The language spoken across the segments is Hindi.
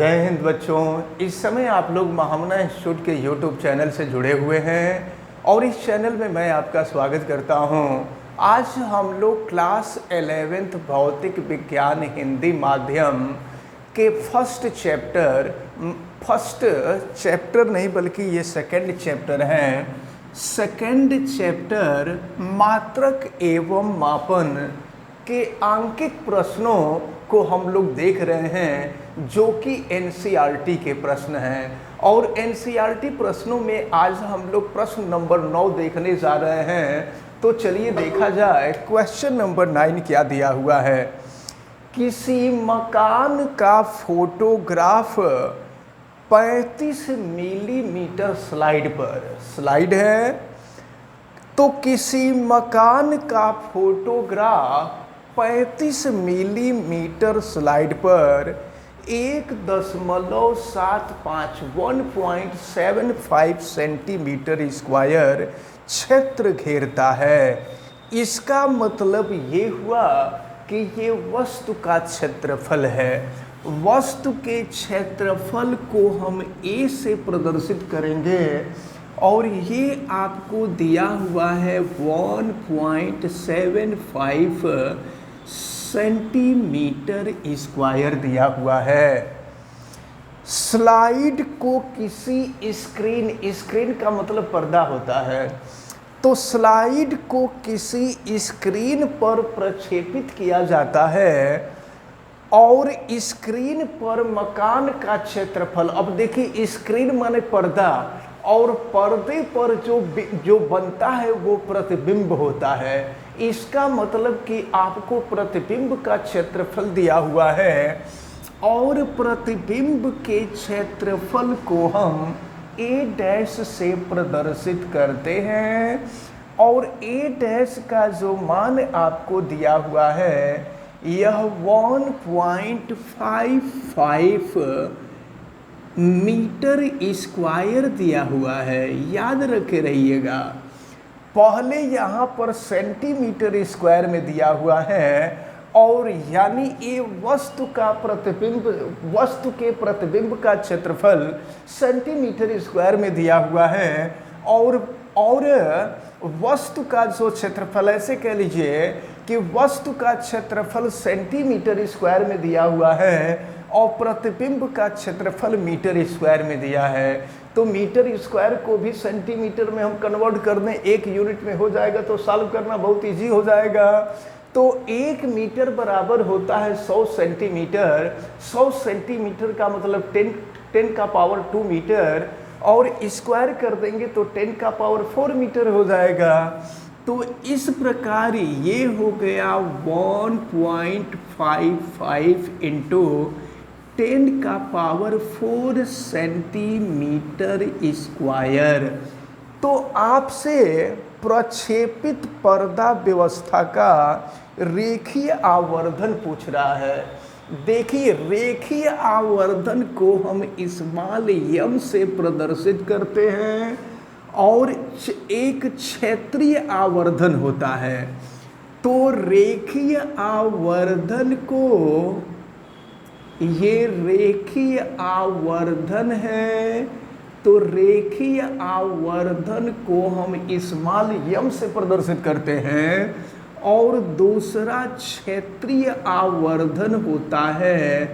जय हिंद बच्चों। इस समय आप लोग महामना इंस्टीट्यूट के यूट्यूब चैनल से जुड़े हुए हैं और इस चैनल में मैं आपका स्वागत करता हूं। आज हम लोग क्लास 11th भौतिक विज्ञान हिंदी माध्यम के फर्स्ट चैप्टर नहीं बल्कि ये सेकंड चैप्टर है। सेकंड चैप्टर मात्रक एवं मापन के आंकिक प्रश्नों को हम लोग देख रहे हैं, जो कि एनसीईआरटी के प्रश्न हैं। और एनसीईआरटी प्रश्नों में आज हम लोग प्रश्न नंबर 9 देखने जा रहे हैं। तो चलिए देखा जाए क्वेश्चन नंबर 9 क्या दिया हुआ है। किसी मकान का फोटोग्राफ 35 मिलीमीटर स्लाइड है। तो किसी मकान का फोटोग्राफ 35 मिलीमीटर स्लाइड पर 1.75 सेंटीमीटर स्क्वायर क्षेत्र घेरता है। इसका मतलब ये हुआ कि ये वस्तु का क्षेत्रफल है। वस्तु के क्षेत्रफल को हम ए से प्रदर्शित करेंगे और ये आपको दिया हुआ है 1.75 सेंटीमीटर स्क्वायर दिया हुआ है। स्लाइड को किसी स्क्रीन का मतलब पर्दा होता है, तो स्लाइड को किसी स्क्रीन पर प्रक्षेपित किया जाता है और स्क्रीन पर मकान का क्षेत्रफल। अब देखिए, स्क्रीन माने पर्दा और पर्दे पर जो बनता है वो प्रतिबिंब होता है। इसका मतलब कि आपको प्रतिबिंब का क्षेत्रफल दिया हुआ है और प्रतिबिंब के क्षेत्रफल को हम a' से प्रदर्शित करते हैं और a' का जो मान आपको दिया हुआ है यह 1.55 मीटर स्क्वायर दिया हुआ है। याद रखे रहिएगा, पहले यहाँ पर सेंटीमीटर स्क्वायर में दिया हुआ है और यानी ये वस्तु के प्रतिबिंब का क्षेत्रफल सेंटीमीटर स्क्वायर में दिया हुआ है और वस्तु का जो क्षेत्रफल, ऐसे कह लीजिए कि वस्तु का क्षेत्रफल सेंटीमीटर स्क्वायर में दिया हुआ है और प्रतिबिंब का क्षेत्रफल मीटर स्क्वायर में दिया है। तो मीटर स्क्वायर को भी सेंटीमीटर में हम कन्वर्ट कर दें, 1 यूनिट में हो जाएगा, तो सॉल्व करना बहुत इजी हो जाएगा। तो 1 मीटर बराबर होता है 100 सेंटीमीटर। 100 सेंटीमीटर का मतलब 10 का पावर 2 मीटर और स्क्वायर कर देंगे तो 10 का पावर 4 मीटर हो जाएगा। तो इस प्रकार ये हो गया 1.55 इंटू 10 का पावर 4 सेंटीमीटर स्क्वायर। तो आपसे प्रक्षेपित पर्दा व्यवस्था का रेखीय आवर्धन पूछ रहा है। देखिए, रेखीय आवर्धन को हम स्मॉल m से प्रदर्शित करते हैं और एक क्षेत्रीय आवर्धन होता है। तो रेखीय आवर्धन को, ये रेखीय आवर्धन है, तो रेखीय आवर्धन को हम स्मॉल m से प्रदर्शित करते हैं और दूसरा क्षेत्रीय आवर्धन होता है।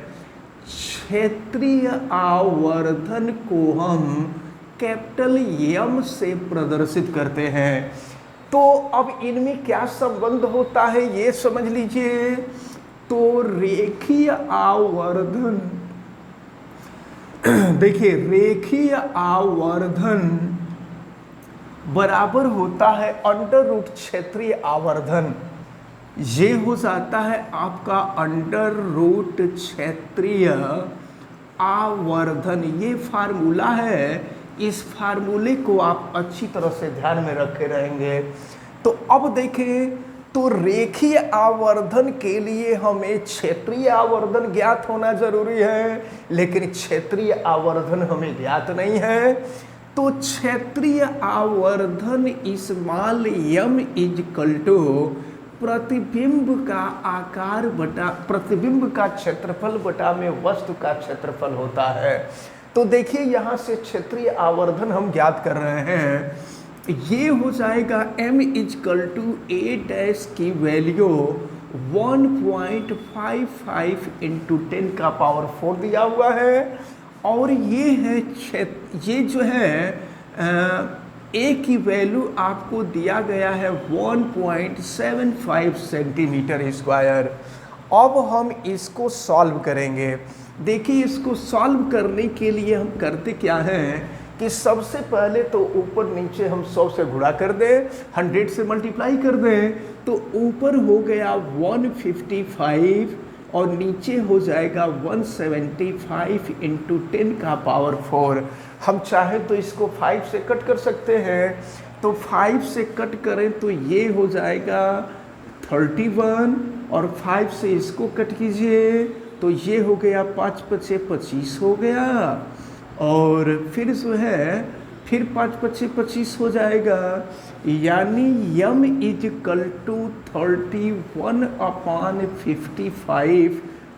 क्षेत्रीय आवर्धन को हम कैपिटल M से प्रदर्शित करते हैं। तो अब इनमें क्या संबंध होता है ये समझ लीजिए। तो रेखीय आवर्धन, देखिए, रेखीय आवर्धन बराबर होता है अंडर रूट क्षेत्रीय आवर्धन। ये हो जाता है आपका अंडर रूट क्षेत्रीय आवर्धन। ये फार्मूला है, इस फार्मूले को आप अच्छी तरह से ध्यान में रखे रहेंगे। तो अब देखें, तो रेखीय आवर्धन के लिए हमें क्षेत्रीय आवर्धन ज्ञात होना जरूरी है, लेकिन क्षेत्रीय आवर्धन हमें ज्ञात नहीं है। तो क्षेत्रीय आवर्धन स्मॉल m इजकल टू प्रतिबिंब का आकार बटा प्रतिबिंब का क्षेत्रफल बटा में वस्तु का क्षेत्रफल होता है। तो देखिए यहाँ से क्षेत्रीय आवर्धन हम ज्ञात कर रहे हैं, ये हो जाएगा m is equal to a dash की वैल्यू 1.55 इंटू 10 का पावर 4 दिया हुआ है, और ये है ये जो है a की वैल्यू आपको दिया गया है 1.75 सेंटीमीटर स्क्वायर। अब हम इसको सॉल्व करेंगे। देखिए इसको सॉल्व करने के लिए हम करते क्या हैं कि सबसे पहले तो ऊपर नीचे हम 100 से गुणा कर दें, 100 से मल्टीप्लाई कर दें, तो ऊपर हो गया 155 और नीचे हो जाएगा 175 इंटू 10 का पावर 4। हम चाहें तो इसको 5 से कट कर सकते हैं, तो 5 से कट करें तो ये हो जाएगा 31 और 5 से इसको कट कीजिए तो ये हो गया 5 5 25 हो गया, और फिर जो है फिर 5 5 25 हो जाएगा, यानी m इजकल टू 31/55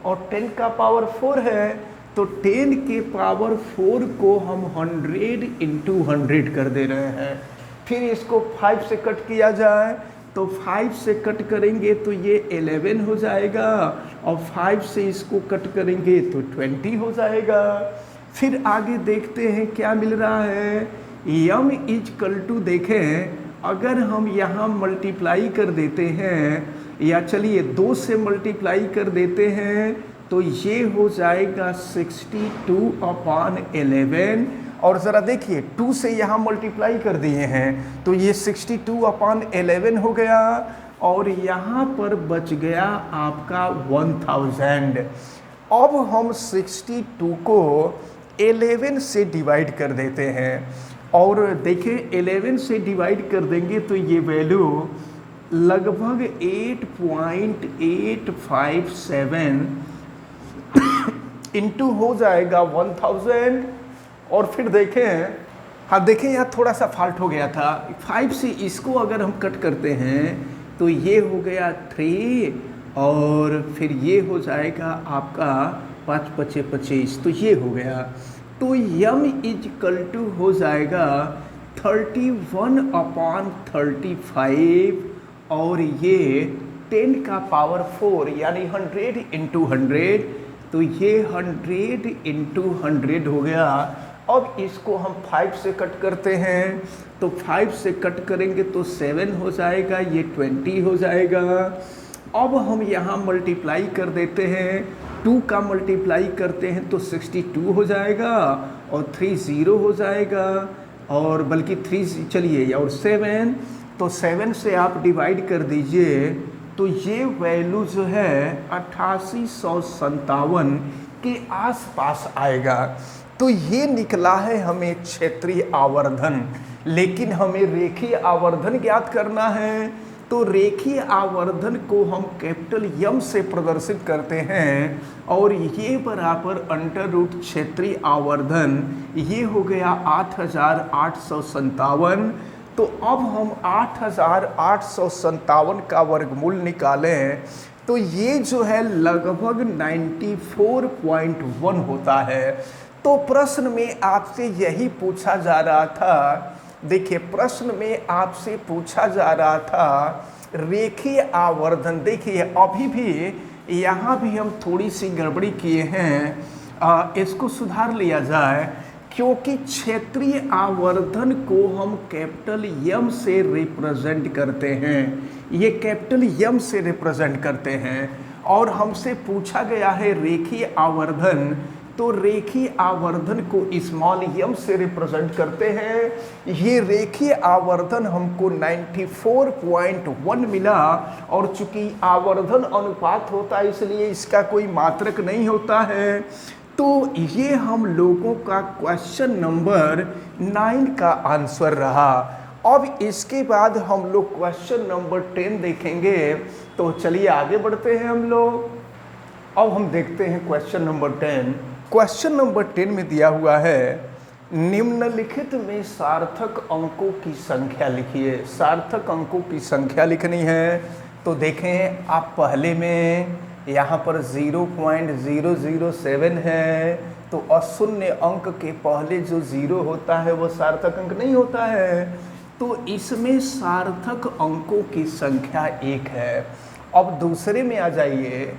और 10 का पावर 4 है, तो 10 के पावर 4 को हम 100 इंटू 100 कर दे रहे हैं। फिर इसको 5 से कट किया जाए तो 5 से कट करेंगे तो ये 11 हो जाएगा, और 5 से इसको कट करेंगे तो 20 हो जाएगा। फिर आगे देखते हैं क्या मिल रहा है। m इजकल टू देखें, अगर हम यहाँ मल्टीप्लाई कर देते हैं, या चलिए 2 से मल्टीप्लाई कर देते हैं तो ये हो जाएगा 62/11, और ज़रा देखिए 2 से यहाँ मल्टीप्लाई कर दिए हैं तो ये 62/11 हो गया, और यहाँ पर बच गया आपका 1000। अब हम 62 को 11 से डिवाइड कर देते हैं, और देखें 11 से डिवाइड कर देंगे तो ये वैल्यू लगभग 8.857 इंटू हो जाएगा 1000। और फिर देखें, हाँ देखें यहाँ थोड़ा सा फॉल्ट हो गया था, 5 से इसको अगर हम कट करते हैं तो ये हो गया 3, और फिर ये हो जाएगा आपका 5 5 25, तो ये हो गया। तो m इजकल टू हो जाएगा 31/35, और ये 10 का पावर 4 यानी 100 इंटू 100, तो ये 100 इंटू 100 हो गया। अब इसको हम 5 से कट करते हैं तो 5 से कट करेंगे तो 7 हो जाएगा, ये 20 हो जाएगा। अब हम यहाँ मल्टीप्लाई कर देते हैं, 2 का मल्टीप्लाई करते हैं तो 62 हो जाएगा, और 3 0 हो जाएगा, और बल्कि 3 चलिए और 7, तो 7 से आप डिवाइड कर दीजिए तो ये वैल्यू जो है 8857 के आसपास आएगा। तो ये निकला है हमें क्षेत्रीय आवर्धन, लेकिन हमें रेखीय आवर्धन ज्ञात करना है। तो रेखीय आवर्धन को हम कैपिटल M से प्रदर्शित करते हैं, और ये बराबर √ क्षेत्रीय आवर्धन, ये हो गया 8857। तो अब हम 8857 का वर्गमूल निकालें तो ये जो है लगभग 94.1 होता है। तो प्रश्न में आपसे यही पूछा जा रहा था, देखिए प्रश्न में आपसे पूछा जा रहा था रेखीय आवर्धन। देखिए अभी भी यहाँ भी हम थोड़ी सी गड़बड़ी किए हैं, इसको सुधार लिया जाए, क्योंकि क्षेत्रीय आवर्धन को हम कैपिटल M से रिप्रेजेंट करते हैं, ये कैपिटल M से रिप्रेजेंट करते हैं, और हमसे पूछा गया है रेखीय आवर्धन, तो रेखीय आवर्धन को स्मॉल m से रिप्रेजेंट करते हैं। ये रेखीय आवर्धन हमको 94.1 मिला, और चूंकि आवर्धन अनुपात होता है इसलिए इसका कोई मात्रक नहीं होता है। तो ये हम लोगों का क्वेश्चन नंबर 9 का आंसर रहा। अब इसके बाद हम लोग क्वेश्चन नंबर 10 देखेंगे। तो चलिए आगे बढ़ते हैं हम लोग। अब हम देखते हैं क्वेश्चन नंबर 10। क्वेश्चन नंबर 10 में दिया हुआ है, निम्नलिखित में सार्थक अंकों की संख्या लिखिए। सार्थक अंकों की संख्या लिखनी है। तो देखें आप पहले में यहाँ पर 0.007 है, तो अशून्य अंक के पहले जो 0 होता है वो सार्थक अंक नहीं होता है, तो इसमें सार्थक अंकों की संख्या 1 है। अब दूसरे में आ जाइए,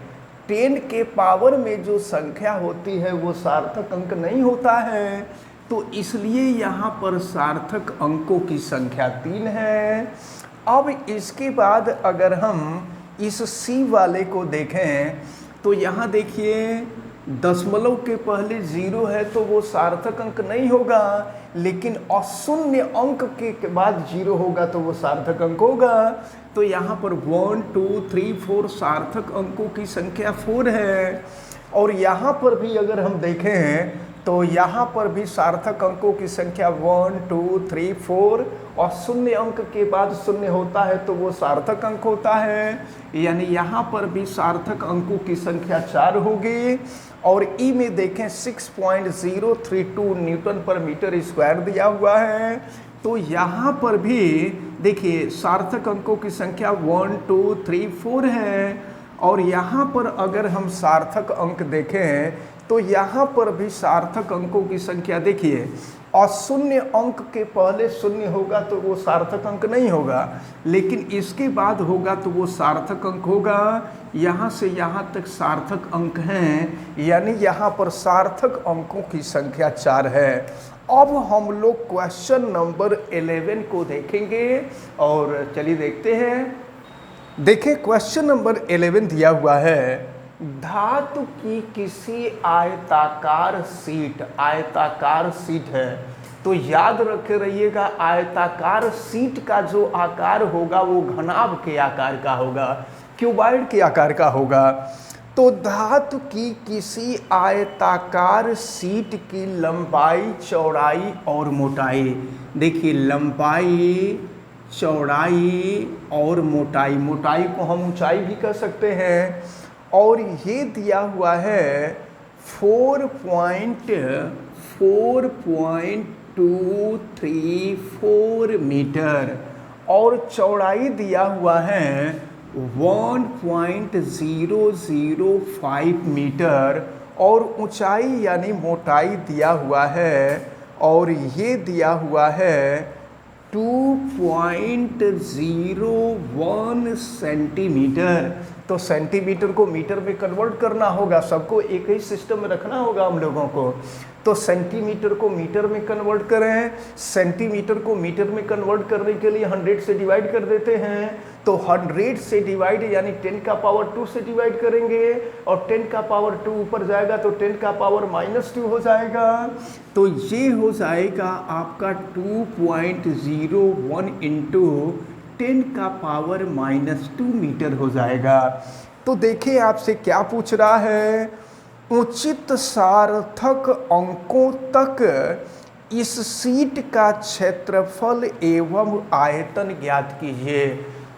10 के पावर में जो संख्या होती है वो सार्थक अंक नहीं होता है, तो इसलिए यहाँ पर सार्थक अंकों की संख्या 3 है। अब इसके बाद अगर हम इस C वाले को देखें तो यहाँ देखिए दशमलव के पहले 0 है तो वो सार्थक अंक नहीं होगा, लेकिन अशून्य अंक के बाद 0 होगा तो वो सार्थक अंक होगा। तो यहाँ पर 1 2 3 4 सार्थक अंकों की संख्या 4 है। और यहाँ पर भी अगर हम देखें तो यहाँ पर भी सार्थक अंकों की संख्या 1 2 3 4 और शून्य अंक के बाद 0 होता है तो वो सार्थक अंक होता है, यानी यहाँ पर भी सार्थक अंकों की संख्या 4 होगी। और ई में देखें 6.032 न्यूटन पर मीटर स्क्वायर दिया हुआ है, तो यहाँ पर भी देखिए सार्थक अंकों की संख्या 1 2 3 4 है। और यहाँ पर अगर हम सार्थक अंक देखें तो यहाँ पर भी सार्थक अंकों की संख्या देखिए, अशून्य अंक के पहले 0 होगा तो वो सार्थक अंक नहीं होगा, लेकिन इसके बाद होगा तो वो सार्थक अंक होगा। यहाँ से यहाँ तक सार्थक अंक हैं, यानी यहाँ पर सार्थक अंकों की संख्या 4 है। अब हम लोग क्वेश्चन नंबर 11 को देखेंगे और चलिए देखते हैं। देखिए क्वेश्चन नंबर 11 दिया हुआ है, धातु की किसी आयताकार शीट है, तो याद रखे रहिएगा आयताकार शीट का जो आकार होगा वो घनाभ के आकार का होगा, क्यूबॉइड के आकार का होगा। तो धातु की किसी आयताकार शीट की लंबाई, चौड़ाई और मोटाई, देखिए लंबाई, चौड़ाई और मोटाई, मोटाई को हम ऊंचाई भी कह सकते हैं, और ये दिया हुआ है 4.234 मीटर, और चौड़ाई दिया हुआ है 1.005 मीटर, और ऊंचाई यानी मोटाई दिया हुआ है, और ये दिया हुआ है 2.01 सेंटीमीटर। तो सेंटीमीटर को मीटर में कन्वर्ट करना होगा, सबको एक ही सिस्टम में रखना होगा हम लोगों को। तो सेंटीमीटर को मीटर में कन्वर्ट करें, सेंटीमीटर को मीटर में कन्वर्ट करने के लिए 100 से डिवाइड कर देते हैं, तो 100 से डिवाइड यानी 10 का पावर 2 से डिवाइड करेंगे, और 10 का पावर 2 ऊपर जाएगा तो 10 का पावर -2 हो जाएगा। तो ये हो जाएगा आपका 2.01 इंटू 10 का पावर -2 मीटर हो जाएगा। तो देखिए आपसे क्या पूछ रहा है, उचित सार्थक अंकों तक इस शीट का क्षेत्रफल एवं आयतन ज्ञात कीजिए।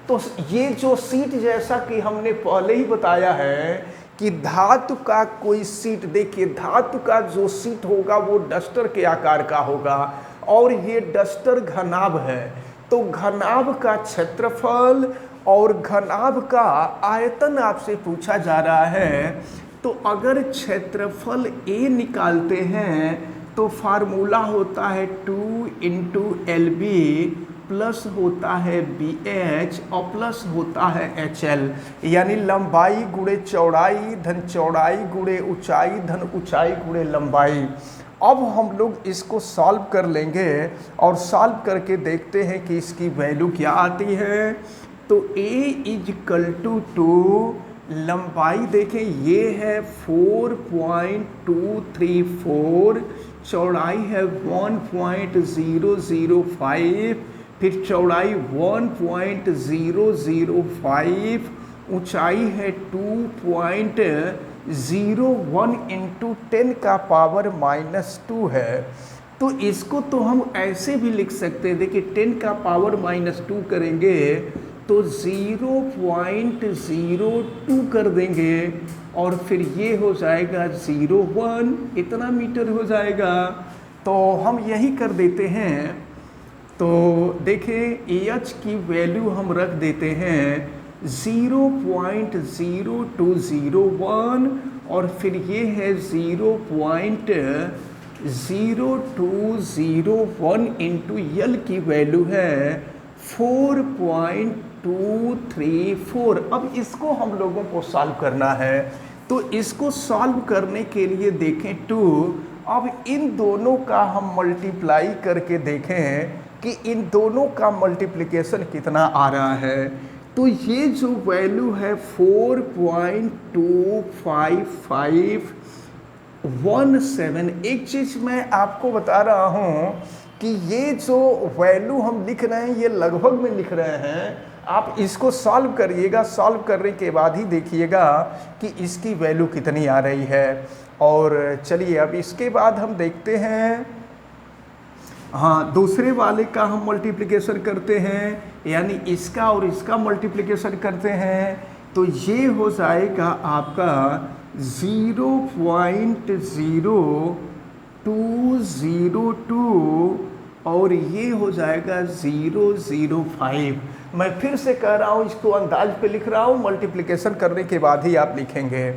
तो ये जो शीट, जैसा कि हमने पहले ही बताया है कि धातु का कोई शीट, देखिए धातु का जो शीट होगा वो डस्टर के आकार का होगा, और ये डस्टर घनाभ है, तो घनाभ का क्षेत्रफल और घनाभ का आयतन आपसे पूछा जा रहा है। तो अगर क्षेत्रफल A निकालते हैं तो फार्मूला होता है 2 इंटू LB प्लस होता है BH और प्लस होता है HL, यानी लंबाई गुणे चौड़ाई धन चौड़ाई गुणे ऊंचाई धन ऊंचाई गुणे लंबाई। अब हम लोग इसको सॉल्व कर लेंगे और सॉल्व करके देखते हैं कि इसकी वैल्यू क्या आती है। तो A = 2, लंबाई देखें ये है 4.234, चौड़ाई है 1.005, फिर चौड़ाई 1.005, ऊंचाई है 2.01 इंटू 10 का पावर -2 है। तो इसको तो हम ऐसे भी लिख सकते हैं, देखिए 10 का पावर -2 करेंगे तो 0.02 कर देंगे, और फिर ये हो जाएगा 0.1, इतना मीटर हो जाएगा। तो हम यही कर देते हैं। तो देखिए AH की वैल्यू हम रख देते हैं 0.0201 और फिर ये है 0.0201 इंटू यल की वैल्यू है 4.234। अब इसको हम लोगों को सॉल्व करना है, तो इसको सॉल्व करने के लिए देखें 2, अब इन दोनों का हम मल्टीप्लाई करके देखें कि इन दोनों का मल्टीप्लिकेशन कितना आ रहा है। तो ये जो वैल्यू है 4.25517, एक चीज़ मैं आपको बता रहा हूँ कि ये जो वैल्यू हम लिख रहे हैं ये लगभग में लिख रहे हैं। आप इसको सॉल्व करिएगा, सॉल्व करने के बाद ही देखिएगा कि इसकी वैल्यू कितनी आ रही है। और चलिए अब इसके बाद हम देखते हैं, हाँ दूसरे वाले का हम मल्टीप्लिकेशन करते हैं, यानी इसका और इसका मल्टीप्लिकेशन करते हैं। तो ये हो जाएगा आपका 0.0202 और ये हो जाएगा 005। मैं फिर से कह रहा हूँ, इसको अंदाज पे लिख रहा हूँ, मल्टीप्लिकेशन करने के बाद ही आप लिखेंगे।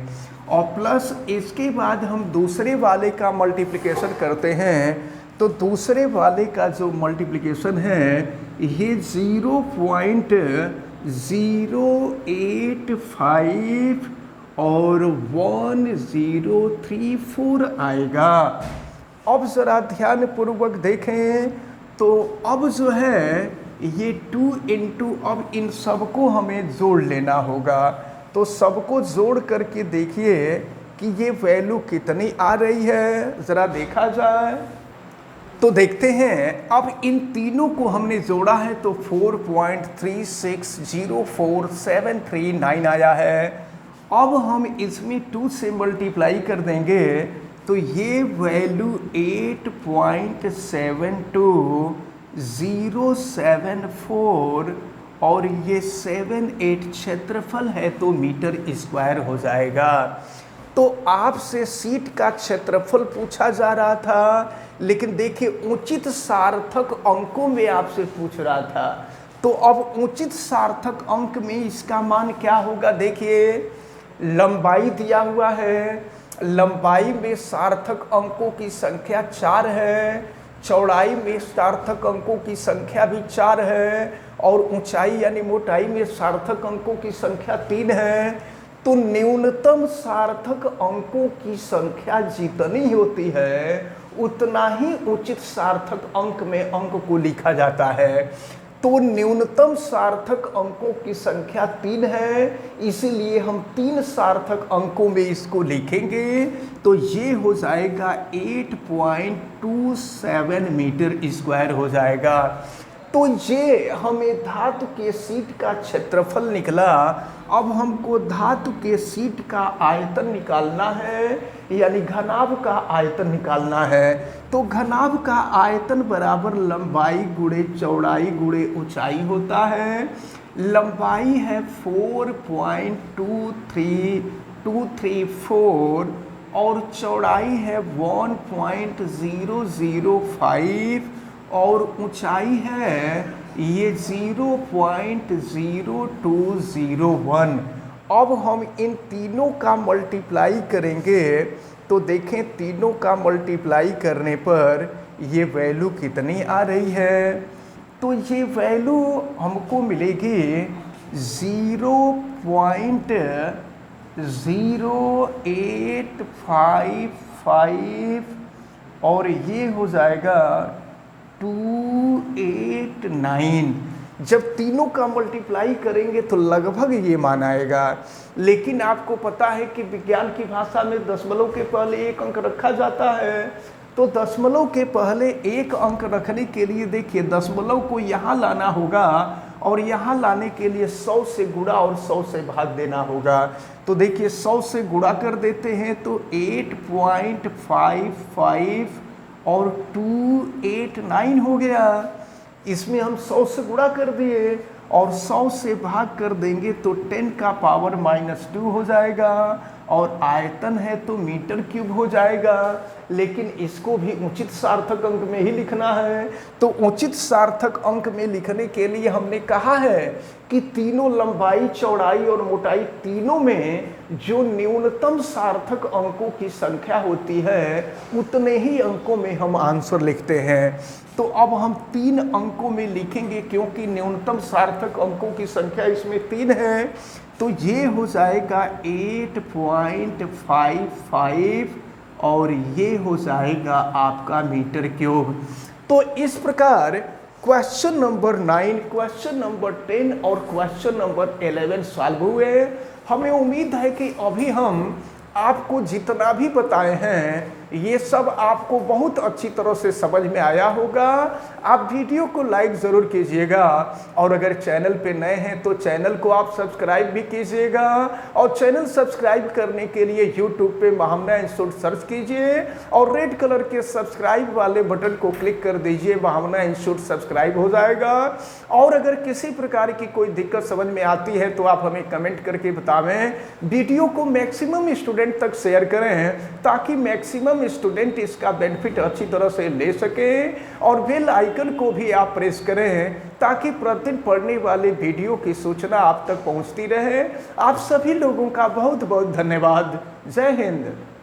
और प्लस इसके बाद हम दूसरे वाले का मल्टीप्लिकेशन करते हैं। तो दूसरे वाले का जो मल्टीप्लिकेशन है ये 0.085 और 1034 आएगा। अब ज़रा ध्यान पूर्वक देखें, तो अब जो है ये 2 इंटू, अब इन सबको हमें जोड़ लेना होगा। तो सबको जोड़ करके देखिए कि ये वैल्यू कितनी आ रही है, ज़रा देखा जाए। तो देखते हैं, अब इन तीनों को हमने जोड़ा है तो 4.360473 आया है। अब हम इसमें 2 से मल्टीप्लाई कर देंगे तो ये वैल्यू 8.72074 और ये 78 क्षेत्रफल है तो मीटर स्क्वायर हो जाएगा। तो आपसे सीट का क्षेत्रफल पूछा जा रहा था, लेकिन देखिए उचित सार्थक अंकों में आपसे पूछ रहा था। तो अब उचित सार्थक अंक में इसका मान क्या होगा, देखिए लंबाई दिया हुआ है, लंबाई में सार्थक अंकों की संख्या 4 है, चौड़ाई में सार्थक अंकों की संख्या भी 4 है और ऊंचाई यानी मोटाई में सार्थक अंकों की संख्या 3 है। तो न्यूनतम सार्थक अंकों की संख्या जितनी होती है उतना ही उचित सार्थक अंक में अंक को लिखा जाता है। तो न्यूनतम सार्थक अंकों की संख्या 3 है, इसीलिए हम 3 सार्थक अंकों में इसको लिखेंगे। तो ये हो जाएगा 8.27 मीटर स्क्वायर हो जाएगा। तो ये हमें धातु के सीट का क्षेत्रफल निकला। अब हमको धातु के सीट का आयतन निकालना है, यानी घनाभ का आयतन निकालना है। तो घनाभ का आयतन बराबर लंबाई गुणे चौड़ाई गुणे ऊंचाई होता है। लंबाई है 4.23234 और चौड़ाई है 1.005 और ऊंचाई है ये 0.0201। अब हम इन तीनों का मल्टीप्लाई करेंगे तो देखें तीनों का मल्टीप्लाई करने पर ये वैल्यू कितनी आ रही है। तो ये वैल्यू हमको मिलेगी 0.0855 और ये हो जाएगा 289। जब तीनों का मल्टीप्लाई करेंगे तो लगभग ये मान आएगा। लेकिन आपको पता है कि विज्ञान की भाषा में दशमलव के पहले एक अंक रखा जाता है। तो दशमलव के पहले एक अंक रखने के लिए देखिए दशमलव को यहाँ लाना होगा और यहाँ लाने के लिए 100 से गुणा और 100 से भाग देना होगा। तो देखिए 100 से गुणा कर देते हैं तो 8.55 और 289 हो गया। इसमें हम 100 से गुणा कर दिए और 100 से भाग कर देंगे तो 10 का पावर -2 हो जाएगा और आयतन है तो मीटर क्यूब हो जाएगा, लेकिन इसको भी उचित सार्थक अंक में ही लिखना है। तो उचित सार्थक अंक में लिखने के लिए हमने कहा है कि तीनों लंबाई, चौड़ाई और मोटाई तीनों में जो न्यूनतम सार्थक अंकों की संख्या होती है उतने ही अंकों में हम आंसर लिखते हैं। तो अब हम 3 अंकों में लिखेंगे क्योंकि न्यूनतम सार्थक अंकों की संख्या इसमें 3 है। तो ये हो जाएगा 8.55 और ये हो जाएगा आपका मीटर क्यूब। तो इस प्रकार क्वेश्चन नंबर 9, क्वेश्चन नंबर 10 और क्वेश्चन नंबर 11 सॉल्व हुए। हमें उम्मीद है कि अभी हम आपको जितना भी बताए हैं ये सब आपको बहुत अच्छी तरह से समझ में आया होगा। आप वीडियो को लाइक ज़रूर कीजिएगा और अगर चैनल पे नए हैं तो चैनल को आप सब्सक्राइब भी कीजिएगा। और चैनल सब्सक्राइब करने के लिए यूट्यूब पे महामना इंस्टीट्यूट सर्च कीजिए और रेड कलर के सब्सक्राइब वाले बटन को क्लिक कर दीजिए, महामना इंस्टीट्यूट सब्सक्राइब हो जाएगा। और अगर किसी प्रकार की कोई दिक्कत समझ में आती है तो आप हमें कमेंट करके बतावें। वीडियो को मैक्सिमम स्टूडेंट तक शेयर करें ताकि मैक्सिमम स्टूडेंट इसका बेनिफिट अच्छी तरह से ले सके। और बेल आइकन को भी आप प्रेस करें ताकि प्रतिदिन पढ़ने वाले वीडियो की सूचना आप तक पहुंचती रहे। आप सभी लोगों का बहुत बहुत धन्यवाद। जय हिंद।